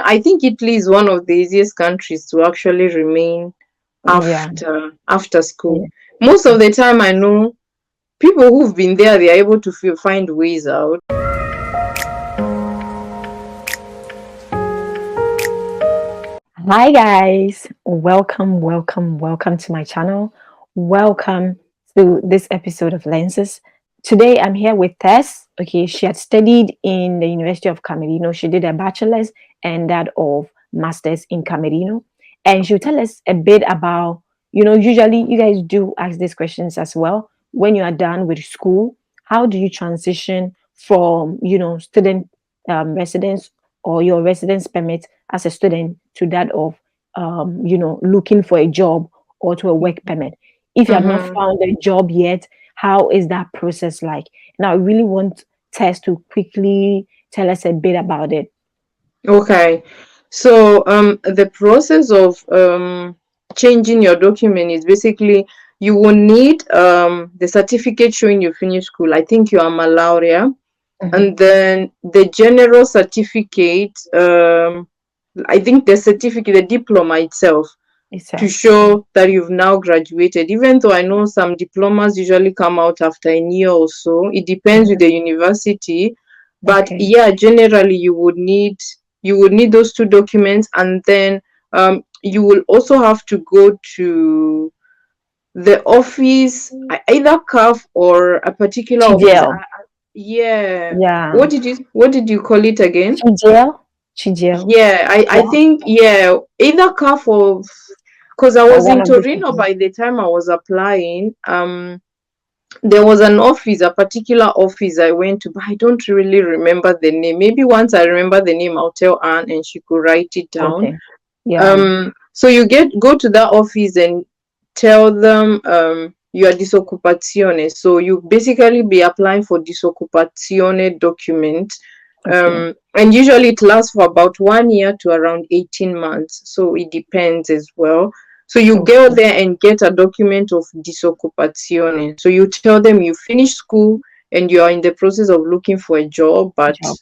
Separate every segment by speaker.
Speaker 1: I think Italy is one of the easiest countries to actually remain
Speaker 2: Yeah.
Speaker 1: after school.
Speaker 2: Yeah.
Speaker 1: Most of the time, I know people who've been there, they are able to find ways out.
Speaker 2: Hi guys, welcome to my channel. Welcome to this episode of Lenses. Today I'm here with Tess. Okay, she had studied in the University of Camerino. She did a bachelor's and that of master's in Camerino. And she'll tell us a bit about, usually you guys do ask these questions as well. When you are done with school, how do you transition from, student residence or your residence permit as a student to that of looking for a job or to a work permit. If you have not
Speaker 1: Mm-hmm.
Speaker 2: found a job yet, how is that process like? Now I really want Tess to quickly tell us a bit about it.
Speaker 1: Okay. So the process of changing your document is basically you will need the certificate showing you finished school. I think you are Malaria.
Speaker 2: Mhm.
Speaker 1: And then the general certificate, I think the certificate, the diploma itself, to
Speaker 2: Itself.
Speaker 1: show that you've now graduated. Even though I know some diplomas usually come out after a year or so, it depends with
Speaker 2: Mhm.
Speaker 1: the university. But
Speaker 2: Okay.
Speaker 1: yeah, generally you would need those two documents, and then you will also have to go to the office, either CAF or a particular office.
Speaker 2: Chigel.
Speaker 1: Yeah.
Speaker 2: Yeah.
Speaker 1: What did you call it again?
Speaker 2: Chigel. Chigel.
Speaker 1: Yeah, I
Speaker 2: Yeah.
Speaker 1: think, yeah, either CAF or, because I
Speaker 2: Or
Speaker 1: was
Speaker 2: one
Speaker 1: in
Speaker 2: of the
Speaker 1: Torino
Speaker 2: two.
Speaker 1: by the time I was applying. There was an office, a particular office I went to, but I don't really remember the name. Maybe once I remember the name, I'll tell Anne and she could write it down.
Speaker 2: Okay. Yeah.
Speaker 1: So you go to that office and tell them you are disoccupazione. So you basically be applying for disoccupazione document.
Speaker 2: Okay.
Speaker 1: And usually it lasts for about 1 year to around 18 months. So it depends as well. So you go
Speaker 2: Okay.
Speaker 1: there and get a document of disoccupazione. So you tell them you finished school and you are in the process of looking for a job, but
Speaker 2: Job.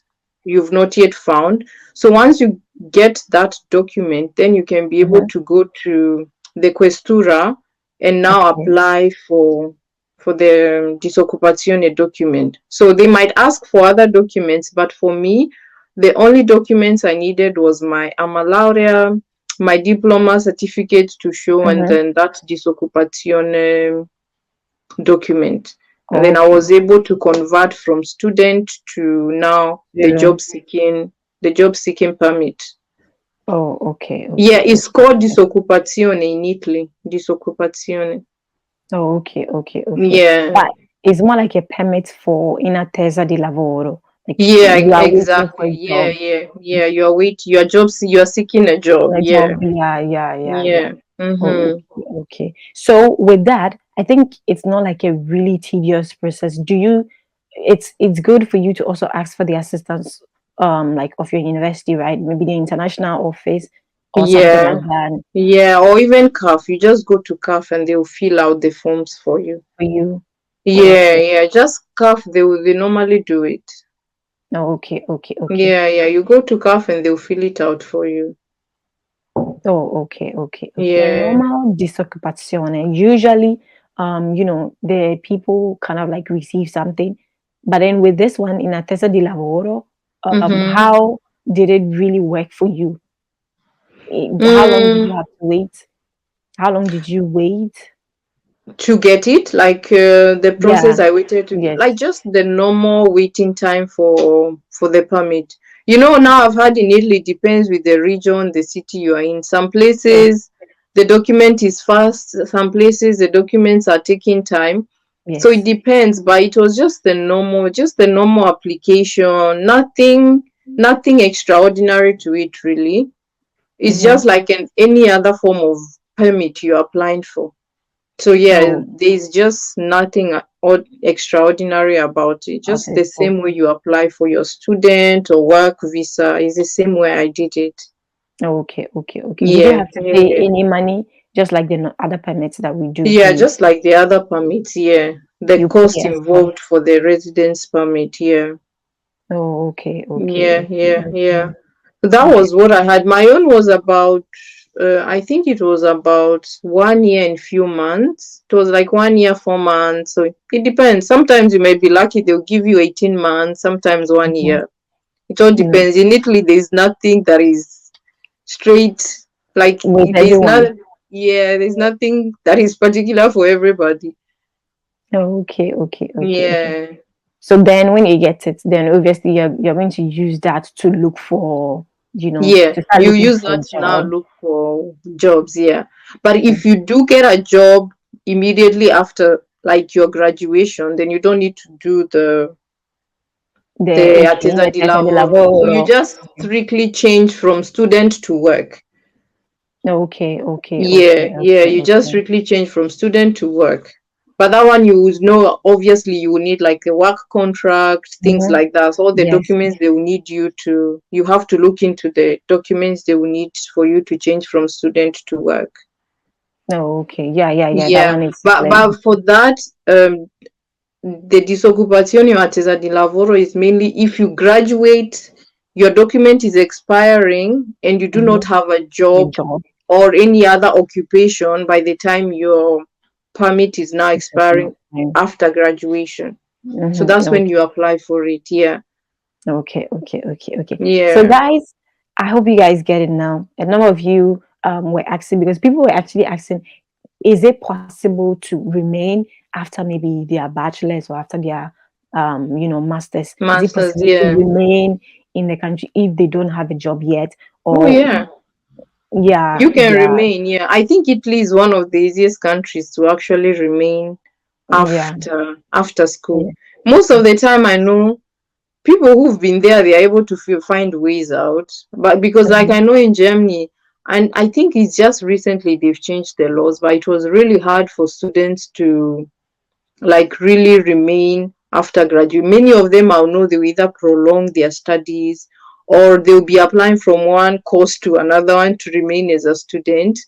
Speaker 1: you've not yet found. So once you get that document, then you can be able
Speaker 2: Mhm.
Speaker 1: to go to the questura and now
Speaker 2: Okay.
Speaker 1: apply for the disoccupazione document. So they might ask for other documents, but for me, the only documents I needed was my Amma Laurea, my diploma certificate to show, and
Speaker 2: Mhm.
Speaker 1: then that disoccupazione document. And then I
Speaker 2: Okay.
Speaker 1: was able to convert from student to now
Speaker 2: Yeah.
Speaker 1: the job seeking permit.
Speaker 2: Oh, okay,
Speaker 1: Yeah,
Speaker 2: okay,
Speaker 1: it's
Speaker 2: okay.
Speaker 1: called disoccupazione in Italy. Disoccupazione.
Speaker 2: Oh, okay, okay, okay.
Speaker 1: Yeah.
Speaker 2: But it's more like a permit for in attesa di lavoro. Like
Speaker 1: Yeah,
Speaker 2: you are waiting for
Speaker 1: exactly.
Speaker 2: a
Speaker 1: Yeah,
Speaker 2: job.
Speaker 1: yeah, yeah. You are seeking a job.
Speaker 2: A
Speaker 1: Yeah.
Speaker 2: job. Yeah, yeah, yeah, yeah.
Speaker 1: Yeah.
Speaker 2: Oh,
Speaker 1: Mm-hmm.
Speaker 2: okay, okay. So with that, I think it's not like a really tedious process. It's good for you to also ask for the assistance like of your university, right? Maybe the international office or something like
Speaker 1: Yeah.
Speaker 2: that
Speaker 1: Yeah. Or even CAF. You just go to CAF and they'll fill out the forms for you.
Speaker 2: for you.
Speaker 1: Yeah,
Speaker 2: Okay.
Speaker 1: yeah. Just CAF, they normally do it.
Speaker 2: Oh, okay, okay, okay.
Speaker 1: Yeah, yeah. You go to CAF and they'll fill it out for you.
Speaker 2: Oh, okay, okay, okay. A
Speaker 1: Yeah.
Speaker 2: normal disoccupazione. Usually, the people kind of like receive something, but then with this one in attesa di lavoro,
Speaker 1: Mm-hmm.
Speaker 2: how did it really work for you? How long did you
Speaker 1: Mm,
Speaker 2: have to wait? How long did you wait?
Speaker 1: to get it, like the process
Speaker 2: Yeah,
Speaker 1: I waited to get,
Speaker 2: yes,
Speaker 1: like just the normal waiting time for the permit. Now I've had in Italy, depends with the region, the city you are in. Some
Speaker 2: yes,
Speaker 1: places the document is fast, some places the documents are taking time. So it
Speaker 2: yes.
Speaker 1: depends, but it was just the normal application. Nothing extraordinary to it, really. It's
Speaker 2: Mm-hmm.
Speaker 1: just like any other form of permit you're applying for. So yeah,
Speaker 2: Oh,
Speaker 1: there's just nothing extraordinary about it. Just
Speaker 2: okay.
Speaker 1: the same way you apply for your student or work visa is the same way I did it.
Speaker 2: Okay, okay, okay. Did you
Speaker 1: Yeah,
Speaker 2: have to
Speaker 1: yeah,
Speaker 2: pay
Speaker 1: yeah.
Speaker 2: any money, just like the other permits that we do?
Speaker 1: Yeah,
Speaker 2: You
Speaker 1: just like the other permits, yeah. The
Speaker 2: you pay
Speaker 1: cost
Speaker 2: as well.
Speaker 1: involved for the residence permit, yeah.
Speaker 2: Oh, okay, okay,
Speaker 1: Yeah,
Speaker 2: okay,
Speaker 1: yeah,
Speaker 2: okay.
Speaker 1: yeah. That
Speaker 2: Okay.
Speaker 1: was what I had. My own was about, I think it was about 1 year and few months. It was like 1 year, 4 months. So it depends. Sometimes you may be lucky, they'll give you 18 months, sometimes one
Speaker 2: Mhm.
Speaker 1: year. It all
Speaker 2: No,
Speaker 1: depends. In Italy, there's nothing that is straight, like,
Speaker 2: with
Speaker 1: there's
Speaker 2: everyone.
Speaker 1: not, yeah, there's nothing that is particular for everybody.
Speaker 2: Okay, okay, okay, okay.
Speaker 1: Yeah.
Speaker 2: So then when you get it, then obviously you're going to use that to look for,
Speaker 1: Yeah,
Speaker 2: to start
Speaker 1: you
Speaker 2: looking
Speaker 1: use
Speaker 2: for a
Speaker 1: that to now
Speaker 2: job.
Speaker 1: look for jobs, yeah. But if
Speaker 2: Mhm.
Speaker 1: you do get a job immediately after like your graduation, then you don't need to do the
Speaker 2: The okay,
Speaker 1: attesa
Speaker 2: the
Speaker 1: di
Speaker 2: test of the
Speaker 1: lavoro. So you
Speaker 2: lavoro.
Speaker 1: just strictly change from student to work.
Speaker 2: Okay, okay,
Speaker 1: Yeah,
Speaker 2: okay,
Speaker 1: yeah,
Speaker 2: okay,
Speaker 1: you just
Speaker 2: okay.
Speaker 1: strictly change from student to work. But that one you would know, obviously you will need like a work contract, things
Speaker 2: Mm-hmm.
Speaker 1: like that. So all the
Speaker 2: Yes.
Speaker 1: documents they will need you have to look into the documents they will need for you to change from student to work.
Speaker 2: Oh, okay. Yeah, yeah, yeah. That
Speaker 1: Yeah,
Speaker 2: one is
Speaker 1: but
Speaker 2: clear.
Speaker 1: for that, the disoccupazione o attesa di lavoro is mainly if you graduate, your document is expiring, and you do
Speaker 2: Mm-hmm.
Speaker 1: not have a
Speaker 2: A
Speaker 1: job
Speaker 2: job.
Speaker 1: or any other occupation by the time your permit is now expiring after graduation. So
Speaker 2: Mm-hmm.
Speaker 1: that's when you apply for it. Yeah.
Speaker 2: Okay, okay, okay, okay. So,
Speaker 1: Yeah.
Speaker 2: guys, I hope you guys get it now. A number of you were asking because people were actually asking, is it possible to remain after maybe their bachelor's or after their masters? Is it
Speaker 1: Masters.
Speaker 2: possible to
Speaker 1: Yeah.
Speaker 2: remain in the country if they don't have a job yet?
Speaker 1: Oh,
Speaker 2: Or
Speaker 1: yeah.
Speaker 2: yeah,
Speaker 1: You can
Speaker 2: yeah,
Speaker 1: remain. Yeah. I think Italy is one of the easiest countries to actually remain
Speaker 2: yeah,
Speaker 1: after school.
Speaker 2: yeah.
Speaker 1: Most of the time, I know people who've been there, they're able to find ways out. But because, like,
Speaker 2: Mhm.
Speaker 1: I know in Germany, and I think it's just recently they've changed the laws, but it was really hard for students to like really remain after graduate. Many of them, I know, they will either prolong their studies or they'll be applying from one course to another one to remain as a student.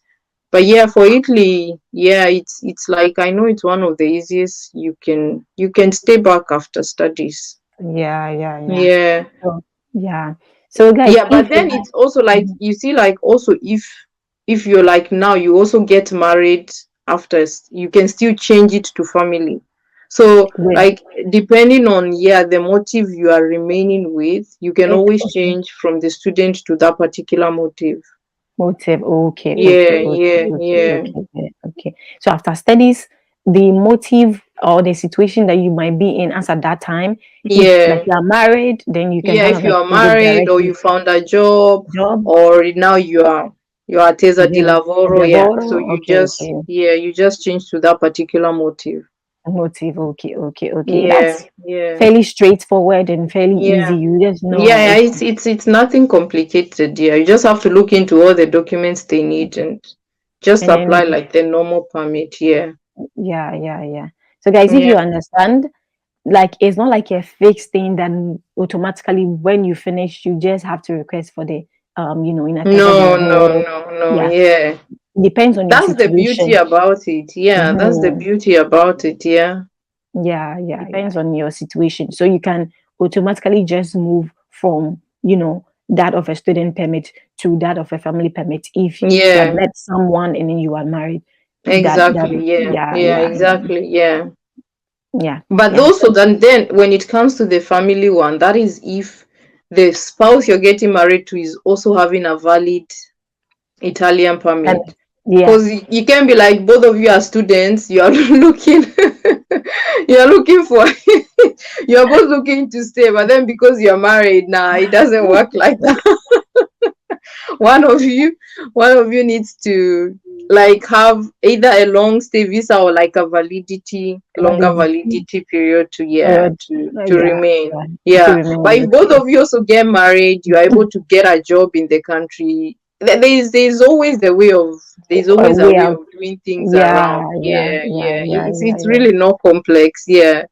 Speaker 1: But yeah, for Italy, yeah, it's like I know it's one of the easiest. You can stay back after studies.
Speaker 2: Yeah, yeah, yeah.
Speaker 1: Yeah.
Speaker 2: So, yeah. So, guys,
Speaker 1: Yeah,
Speaker 2: if
Speaker 1: but then it's also like
Speaker 2: Mhm.
Speaker 1: you see, like also if you're like now you also get married after you can still change it to family. So
Speaker 2: with
Speaker 1: like depending on the motive you are remaining with, you can
Speaker 2: it,
Speaker 1: always
Speaker 2: okay.
Speaker 1: change from the student to that particular motive.
Speaker 2: Motive. Okay, okay,
Speaker 1: Yeah,
Speaker 2: okay,
Speaker 1: yeah,
Speaker 2: okay,
Speaker 1: yeah,
Speaker 2: okay, okay. Okay. So after studies, the motive or the situation that you might be in as at that time, if like
Speaker 1: yeah.
Speaker 2: you are married, then you can
Speaker 1: Yeah,
Speaker 2: kind
Speaker 1: if
Speaker 2: of
Speaker 1: you
Speaker 2: like
Speaker 1: are
Speaker 2: go
Speaker 1: married or
Speaker 2: directly
Speaker 1: you found a job
Speaker 2: job,
Speaker 1: or now you are tesa di
Speaker 2: the
Speaker 1: lavoro, yeah. So
Speaker 2: lavoro. Okay, okay.
Speaker 1: you just change to that particular motive.
Speaker 2: Motive. Okay, okay, okay.
Speaker 1: Yeah,
Speaker 2: That's
Speaker 1: yeah,
Speaker 2: fairly straightforward and fairly easy.
Speaker 1: yeah.
Speaker 2: You just
Speaker 1: Yeah,
Speaker 2: know
Speaker 1: yeah,
Speaker 2: okay.
Speaker 1: it's nothing complicated. Yeah, you just have to look into all the documents they need and just
Speaker 2: And
Speaker 1: apply
Speaker 2: then
Speaker 1: like the normal permit. Yeah,
Speaker 2: yeah, yeah, yeah. So guys, if you
Speaker 1: yeah.
Speaker 2: understand, like it's not like a fixed thing that automatically when you finish you just have to request for the in attesa de
Speaker 1: No, no,
Speaker 2: lavoro.
Speaker 1: no, no.
Speaker 2: Yeah,
Speaker 1: Yeah,
Speaker 2: it depends on your
Speaker 1: that's the beauty
Speaker 2: situation.
Speaker 1: about it. Yeah, that's the
Speaker 2: Mhm.
Speaker 1: beauty about it. Yeah,
Speaker 2: Yeah, yeah, depends on your situation, so you can automatically just move from that of a student permit to that of a family permit if you had
Speaker 1: yeah.
Speaker 2: met someone and then you are married. That
Speaker 1: Exactly. Yeah,
Speaker 2: yeah,
Speaker 1: yeah.
Speaker 2: yeah, yeah,
Speaker 1: Exactly. Yeah.
Speaker 2: yeah,
Speaker 1: But
Speaker 2: yeah.
Speaker 1: also then when it comes to the family one, that is if the spouse you're getting married to is also having a valid Italian
Speaker 2: And
Speaker 1: permit.
Speaker 2: yeah,
Speaker 1: Because you can be like both of you are students, you are looking you're looking for you're both looking to stay, but then because you're married now, it doesn't work like that. one of you one of you needs to like have either a long stay visa or like a longer
Speaker 2: validity.
Speaker 1: validity period to to
Speaker 2: Yeah,
Speaker 1: remain.
Speaker 2: yeah, to
Speaker 1: Yeah, but
Speaker 2: remain.
Speaker 1: if both
Speaker 2: Okay.
Speaker 1: of you also get married, you're able to get a job in the country. There's always a way of there's always a
Speaker 2: We
Speaker 1: way
Speaker 2: are,
Speaker 1: of doing things
Speaker 2: yeah,
Speaker 1: around.
Speaker 2: yeah,
Speaker 1: Yeah,
Speaker 2: yeah,
Speaker 1: yeah,
Speaker 2: yeah, yeah,
Speaker 1: it's
Speaker 2: yeah,
Speaker 1: really not complex. Yeah.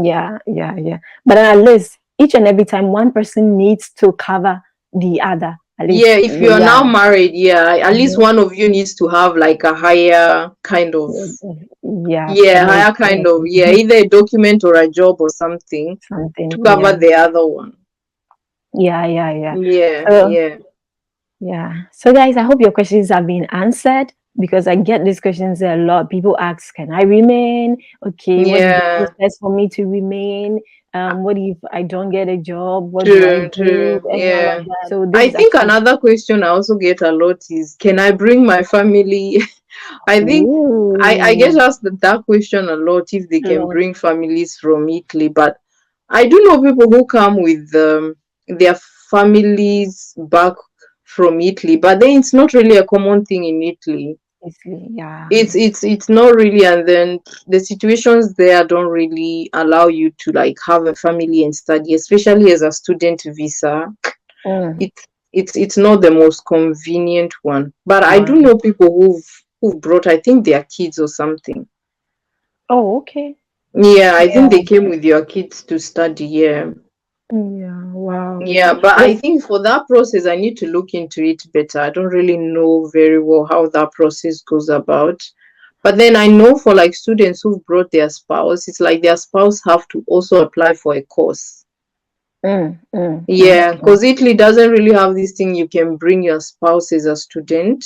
Speaker 2: yeah, yeah, yeah. But then at least each and every time one person needs to cover the other. At
Speaker 1: Yeah,
Speaker 2: least,
Speaker 1: if you're
Speaker 2: yeah.
Speaker 1: now married, yeah, at least
Speaker 2: Mhm.
Speaker 1: one of you needs to have like a higher kind of,
Speaker 2: Yeah,
Speaker 1: yeah,
Speaker 2: permit
Speaker 1: higher kind of,
Speaker 2: or
Speaker 1: yeah, either a document or a job or something to
Speaker 2: something.
Speaker 1: cover
Speaker 2: Yeah,
Speaker 1: the other one.
Speaker 2: yeah, yeah, yeah.
Speaker 1: Yeah,
Speaker 2: So
Speaker 1: yeah.
Speaker 2: Yeah. So, guys, I hope your questions have been answered because I get these questions a lot. People ask, "Can I remain? Okay, what's the
Speaker 1: Yeah,
Speaker 2: process for me to remain? What if I don't get a job? What do I
Speaker 1: true,
Speaker 2: do?"
Speaker 1: true.
Speaker 2: And all of
Speaker 1: Yeah.
Speaker 2: that. So, this
Speaker 1: I
Speaker 2: is
Speaker 1: think
Speaker 2: actually,
Speaker 1: another question I also get a lot is, can I bring my family? I think I get
Speaker 2: ooh,
Speaker 1: asked that question a lot, if they
Speaker 2: a
Speaker 1: can
Speaker 2: lot.
Speaker 1: bring families from Italy. But I do know people who come with their families back from Italy, but then it's not really a common thing in Italy.
Speaker 2: Basically, yeah.
Speaker 1: It's not really, and then the situations there don't really allow you to like have a family and study, especially as a student visa.
Speaker 2: Mm,
Speaker 1: It's not the most convenient one. But I do
Speaker 2: wow.
Speaker 1: know people who've brought, I think, their kids or something.
Speaker 2: Oh, okay.
Speaker 1: Yeah, I think
Speaker 2: Yeah.
Speaker 1: they came with your kids to study. Yeah.
Speaker 2: Yeah. Wow. Yeah.
Speaker 1: Yeah, but I
Speaker 2: Because
Speaker 1: think for that process, I need to look into it better. I don't really know very well how that process goes about. But then I know for like students who've brought their spouse, it's like their spouse have to also apply for a course. Yeah,
Speaker 2: mm.
Speaker 1: because Italy doesn't really have this thing you can bring your spouse as a student.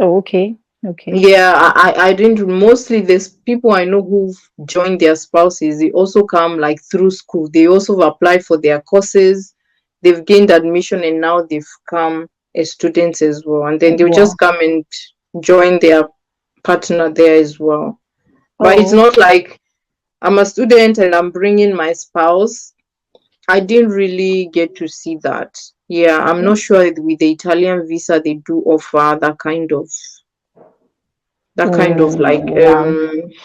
Speaker 2: Oh, okay. Okay.
Speaker 1: Yeah, I didn't. Mostly there's people I know who've joined their spouses. They also come like through school. They also apply for their courses. They've gained admission and now they've come as students as well. And then they'll just
Speaker 2: Wow.
Speaker 1: come and join their partner there as well. But it's
Speaker 2: Oh,
Speaker 1: not
Speaker 2: okay.
Speaker 1: like I'm a student and I'm bringing my spouse. I didn't really get to see that. Yeah, I'm not sure with the Italian visa they do offer that kind of like
Speaker 2: Yeah.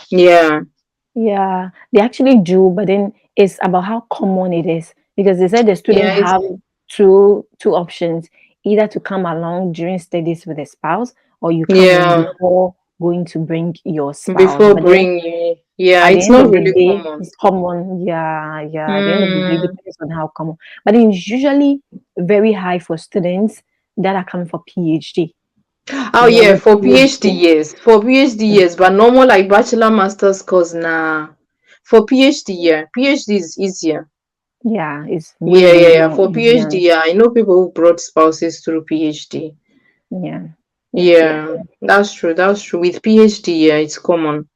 Speaker 1: yeah.
Speaker 2: Yeah, they actually do, but then it's about how common it is because they said the student
Speaker 1: Yeah, it's
Speaker 2: have two options, either to come along during studies with a spouse or you come in
Speaker 1: yeah.
Speaker 2: before going to bring your spouse.
Speaker 1: Before
Speaker 2: But then
Speaker 1: bringing, yeah,
Speaker 2: at the
Speaker 1: it's
Speaker 2: end
Speaker 1: not
Speaker 2: of the
Speaker 1: really
Speaker 2: day,
Speaker 1: common.
Speaker 2: it's common. Yeah, yeah. At the end of the day,
Speaker 1: Mm.
Speaker 2: depends on how common. But then it's usually very high for students that are coming for PhD.
Speaker 1: Oh
Speaker 2: You know,
Speaker 1: yeah,
Speaker 2: with
Speaker 1: for PhD
Speaker 2: PhD.
Speaker 1: yes, for PhD yes, but normal like bachelor masters course nah. For PhD, yeah, PhD is easier.
Speaker 2: Yeah, it's way,
Speaker 1: Yeah, yeah,
Speaker 2: way
Speaker 1: yeah.
Speaker 2: more
Speaker 1: For
Speaker 2: easier.
Speaker 1: PhD, yeah, I know people who brought spouses through PhD.
Speaker 2: Yeah. Yes, yes.
Speaker 1: Yeah, that's true. That's true. With PhD, yeah, it's common.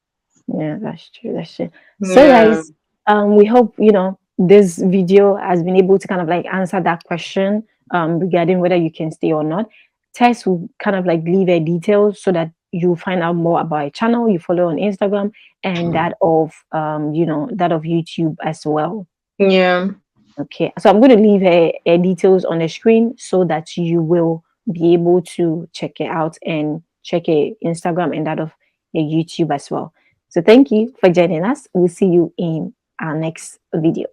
Speaker 2: Yeah, that's true. That's true. So,
Speaker 1: Yeah,
Speaker 2: guys, we hope this video has been able to kind of like answer that question regarding whether you can stay or not. Tess will kind of like leave her details so that you find out more about a channel you follow on Instagram and that of that of YouTube as well.
Speaker 1: yeah,
Speaker 2: Okay, so I'm going to leave her details on the screen so that you will be able to check it out and check her Instagram and that of her YouTube as well. So thank you for joining us. We'll see you in our next video.